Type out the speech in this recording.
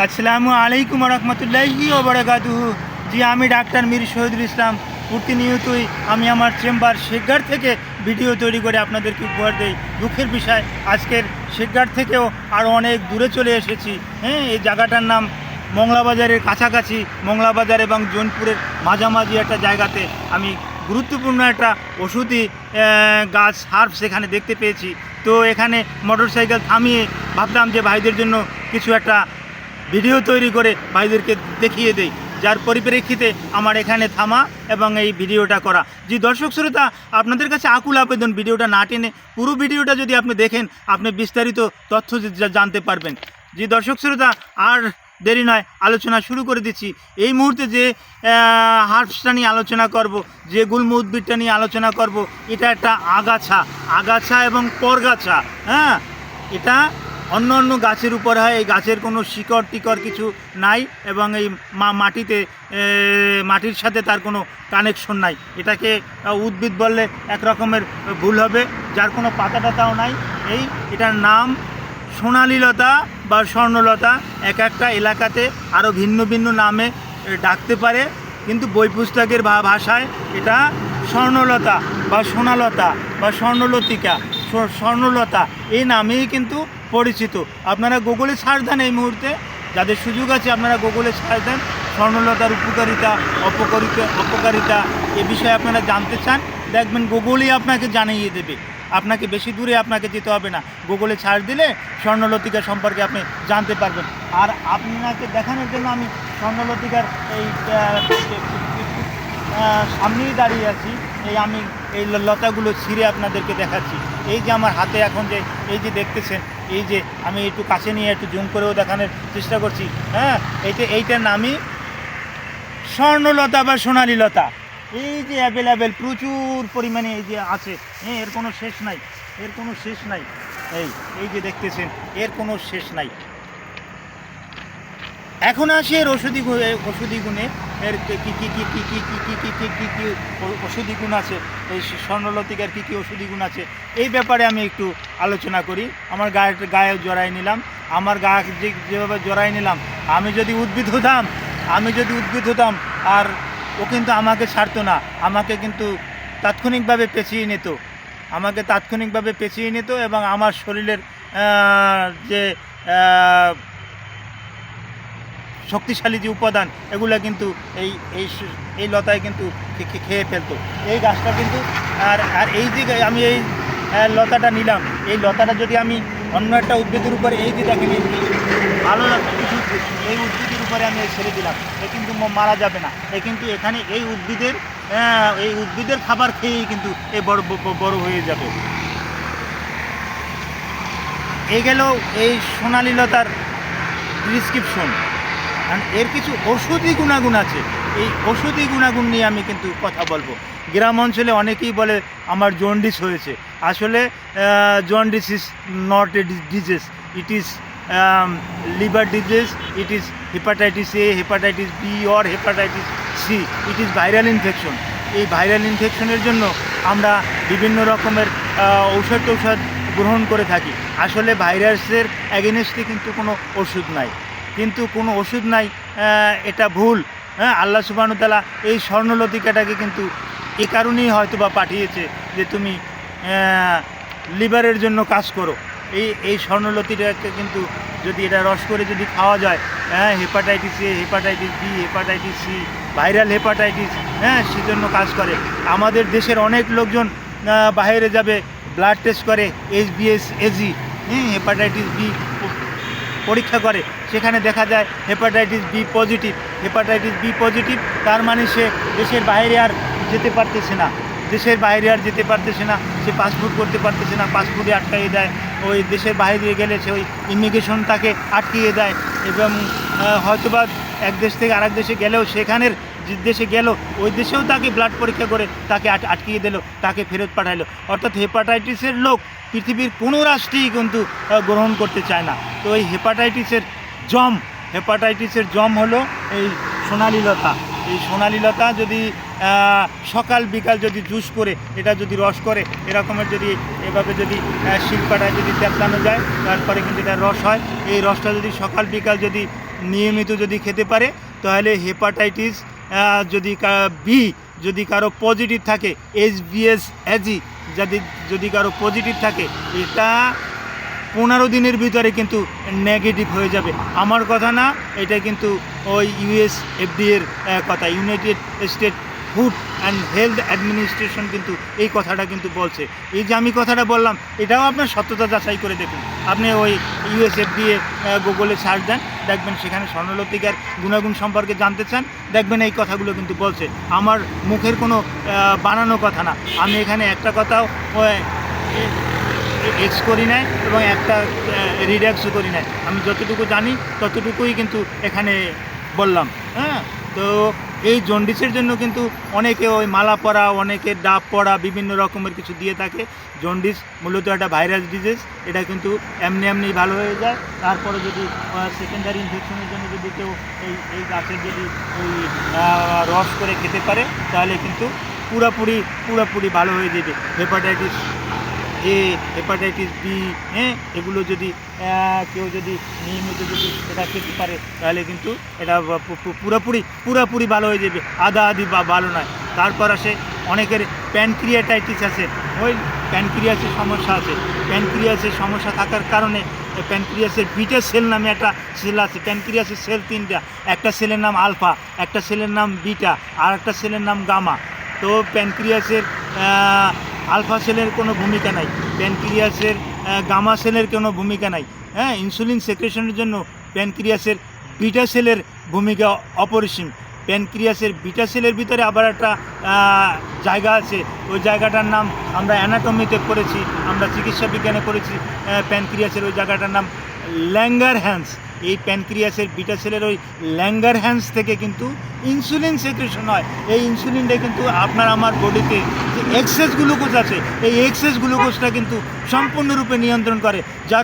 আসসালামু আলাইকুম রহমতুল্লাহি ওয়া বারাকাতুহু। জি, আমি ডাক্তার মীর শহীদুল ইসলাম। প্রতিনিয়তই আমি আমার চেম্বার শেখগাঁড় থেকে ভিডিও তৈরি করে আপনাদেরকে উপহার দেই। দুঃখের বিষয়, আজকের শেখগাঁড় থেকেও আরও অনেক দূরে চলে এসেছি। এই জায়গাটার নাম মংলাবাজারের কাছাকাছি, মংলাবাজার এবং জৌনপুরের মাঝামাঝি একটা জায়গাতে আমি গুরুত্বপূর্ণ একটা ওষুধি গাছ হার্ব সেখানে দেখতে পেয়েছি। তো এখানে মোটরসাইকেল থামিয়ে ভাবলাম যে ভাইদের জন্য কিছু একটা ভিডিও তৈরি করে ভাইদেরকে দেখিয়ে দেই, যার পরিপ্রেক্ষিতে আমার এখানে থামা এবং এই ভিডিওটা করা। যে দর্শক শ্রোতা, আপনাদের কাছে আকুল আবেদন, ভিডিওটা না টেনে পুরো ভিডিওটা যদি আপনি দেখেন, আপনি বিস্তারিত তথ্য জানতে পারবেন। যে দর্শক শ্রোতা, আর দেরি নয়, আলোচনা শুরু করে দিচ্ছি। এই মুহূর্তে যে হার্বসটা নিয়ে আলোচনা করব, যে গুল্ম উদ্ভিদটা নিয়ে আলোচনা করব, এটা একটা আগাছা এবং পরগাছা। এটা অন্য অন্য গাছের উপর হয়। এই গাছের কোনো শিকড় টিকড় কিছু নাই এবং এই মাটির সাথে তার কোনো কানেকশন নাই। এটাকে উদ্ভিদ বললে এক রকমের ভুল হবে, যার কোনো পাতা টাতাও নাই। এটার নাম সোনালী লতা বা স্বর্ণলতা। এক একটা এলাকাতে আরও ভিন্ন ভিন্ন নামে ডাকতে পারে, কিন্তু বই পুস্তকের ভাষায় এটা স্বর্ণলতা বা সোনালতা বা স্বর্ণলতা এই নামেই কিন্তু পরিচিত। আপনারা গুগলে সার্চ দেন, এই মুহূর্তে যাদের সুযোগ আছে আপনারা গুগলে সার্চ দেন, স্বর্ণলতার উপকারিতা অপকারিতা এ বিষয়ে আপনারা জানতে চান, দেখবেন গুগলই আপনাকে জানিয়ে দেবে। আপনাকে বেশি দূরে আপনাকে যেতে হবে না, গুগলে সার্চ দিলে স্বর্ণলতিকা সম্পর্কে আপনি জানতে পারবেন। আর আপনাকে দেখানোর জন্য আমি স্বর্ণলতিকার এই সামনেই দাঁড়িয়ে আছি। আমি এই লতাগুলো ছিঁড়ে আপনাদেরকে দেখাচ্ছি। এই যে আমার হাতে এখন যে এই যে দেখতেছেন, এই যে আমি একটু কাছে নিয়ে একটু জুম করেও দেখানোর চেষ্টা করছি। এইটার নামই স্বর্ণলতা বা সোনালী লতা। এই যে অ্যাভেলেবেল প্রচুর পরিমাণে এই যে আছে, এর কোনো শেষ নাই। এই যে দেখতেছেন, এর কোনো শেষ নাই। এখন আসি এর ওষুধি গুণে, এর কী ওষুধি গুণ আছে, এই স্বর্ণলতিকার কী ওষুধি গুণ আছে, এই ব্যাপারে আমি একটু আলোচনা করি। আমার গায়ে জড়াই নিলাম, আমার গা যেভাবে জড়াই নিলাম, আমি যদি উদ্ভিদ হতাম আর ও কিন্তু আমাকে ছাড়তো না, আমাকে কিন্তু তাৎক্ষণিকভাবে পেঁচিয়ে নিত এবং আমার শরীরের যে শক্তিশালী যে উপাদান, এগুলো কিন্তু এই লতায় কিন্তু খেয়ে ফেলতো এই গাছটা কিন্তু। আর এই যে আমি এই লতাটা নিলাম, এই লতাটা যদি আমি অন্য একটা উদ্ভিদের উপরে, এই যে দেখেন ভালো লাগছে কিছু উদ্ভিদ, এই উদ্ভিদের উপরে আমি ছেড়ে দিলাম, এ কিন্তু মারা যাবে না। কিন্তু এখানে এই উদ্ভিদের খাবার খেয়েই কিন্তু এই বড় হয়ে যাবে। এই গেল এই সোনালী লতার প্রেসক্রিপশন। এর কিছু ওষুধি গুণাগুণ আছে, এই ওষুধি গুণাগুণ নিয়ে আমি কিন্তু কথা বলবো। গ্রাম অঞ্চলে অনেকেই বলে আমার জন্ডিস হয়েছে। আসলে jaundice is not a disease, it is liver disease, it is hepatitis A, hepatitis B or hepatitis C, it is viral infection. এই ভাইরাল ইনফেকশনের জন্য আমরা বিভিন্ন রকমের ঔষধ গ্রহণ করে থাকি। আসলে ভাইরাসের অ্যাগেনস্টে কিন্তু কোনো ওষুধ নাই, এটা ভুল। আল্লাহ সুবহানাহু ওয়া তাআলা এই স্বর্ণলতিকাটাকে কিন্তু এ কারণেই হয়তো বা পাঠিয়েছে যে তুমি লিভারের জন্য কাজ করো। এই স্বর্ণলতিটাকে কিন্তু যদি এটা রস করে যদি খাওয়া যায়, hepatitis A, hepatitis B, hepatitis C, viral hepatitis, সেজন্য কাজ করে। আমাদের দেশের অনেক লোকজন বাইরে যাবে, ব্লাড টেস্ট করে, HbS-AG, হেপাটাইটিস বি পরীক্ষা করে, সেখানে দেখা যায় হেপাটাইটিস বি পজিটিভ। তার মানে সে দেশের বাইরে আর যেতে পারতেছে না, সে পাসপোর্ট করতে পারতেছে না, পাসপোর্টে আটকাইয়ে দেয়। ওই দেশের বাইরে গেলে সে ওই ইমিগ্রেশন তাকে আটকিয়ে দেয় এবং হয়তোবা এক দেশ থেকে আরেক দেশে গেলেও সেখানের যে দেশে গেল ওই দেশেও তাকে ব্লাড পরীক্ষা করে তাকে আটকিয়ে দিল, তাকে ফেরত পাঠাইলো। অর্থাৎ হেপাটাইটিসের লোক পৃথিবীর কোনো রাষ্ট্রেই কিন্তু গ্রহণ করতে চায় না। তো এই হেপাটাইটিসের জম হলো এই সোনালী লতা। এই সোনালী লতা যদি সকাল বিকাল যদি জুস করে, এটা যদি রস করে, এরকমের যদি এভাবে যদি শিলপাটায় যদি তেতলানো যায়, তারপরে কিন্তু এটা রস হয়। এই রসটা যদি সকাল বিকাল যদি নিয়মিত যদি খেতে পারে তাহলে হেপাটাইটিস যদি বি যদি কারো পজিটিভ থাকে, HBS অ্যাজি যদি কারো পজিটিভ থাকে, এটা 15 দিনের ভিতরে কিন্তু নেগেটিভ হয়ে যাবে। আমার কথা না, এটা কিন্তু ওই FDA এর কথা, United state food and health administration কিন্তু এই কথাটা কিন্তু বলছে। এই যে আমি কথাটা বললাম, এটাও আপনার সত্যতা যাচাই করে দেখুন। আপনি ওই FDA গুগলে সার্চ দেন, দেখবেন সেখানে স্বর্ণলতিকার গুণাগুণ সম্পর্কে জানতে চান, দেখবেন এই কথাগুলো কিন্তু বলছে। আমার মুখের কোনো বানানো কথা না, আমি এখানে একটা কথাও এক্স করি নাই এবং একটা রিডাক্সও করি নাই। আমি যতটুকু জানি ততটুকুই কিন্তু এখানে বললাম। হ্যাঁ, তো এই জন্ডিসের জন্য কিন্তু অনেকে ওই মালা পরা, অনেকে ডাব পরা, বিভিন্ন রকমের কিছু দিয়ে থাকে। জন্ডিস মূলত একটা ভাইরাস ডিজিজ, এটা কিন্তু এমনি ভালো হয়ে যায়। তারপরে যদি সেকেন্ডারি ইনফেকশনের জন্য যদি কেউ এই গাছের যদি ওই রস করে খেতে পারে তাহলে কিন্তু পুরোপুরি ভালো হয়ে যাবে। হেপাটাইটিস A, হেপাটাইটিস B, হ্যাঁ, এগুলো যদি কেউ যদি নিয়মিত যদি এটা খেতে পারে তাহলে কিন্তু এটা পুরোপুরি ভালো হয়ে যাবে, আধি বা ভালো নয়। তারপর আসে অনেকের প্যানক্রিয়াটাইটিস আছে, ওই প্যানক্রিয়াসের সমস্যা আছে। প্যানক্রিয়াসের সমস্যা থাকার কারণে প্যানক্রিয়াসের বিটা সেল নামে একটা সেল আছে। প্যানক্রিয়াসের সেল 3টা, একটা সেলের নাম আলফা, একটা সেলের নাম বিটা, আর একটা সেলের নাম গামা। তো প্যানক্রিয়াসের আলফা সেলের কোনো ভূমিকা নাই, প্যানক্রিয়াসের গামা সেলের কোনো ভূমিকা নাই। হ্যাঁ, ইনসুলিন সেক্রেশনের জন্য প্যানক্রিয়াসের বিটা সেলের ভূমিকা অপরিসীম। প্যানক্রিয়াসের বিটা সেলের ভিতরে আবার একটা জায়গা আছে, ওই জায়গাটার নাম আমরা অ্যানাটমিতে পড়েছি, আমরা চিকিৎসা বিজ্ঞানে পড়েছি। প্যানক্রিয়াসের ওই জায়গাটার নাম ল্যাঙ্গারহ্যান্স। এই প্যানক্রিয়াসের বিটা সেলের ওই ল্যাঙ্গারহ্যান্স থেকে কিন্তু ইনসুলিন সেক্রেশন হয়। এই ইনসুলিনটা কিন্তু আপনার আমার বডিতে যে এক্সেস গ্লুকোজ আছে, এই এক্সেস গ্লুকোজটা কিন্তু সম্পূর্ণরূপে নিয়ন্ত্রণ করে, যা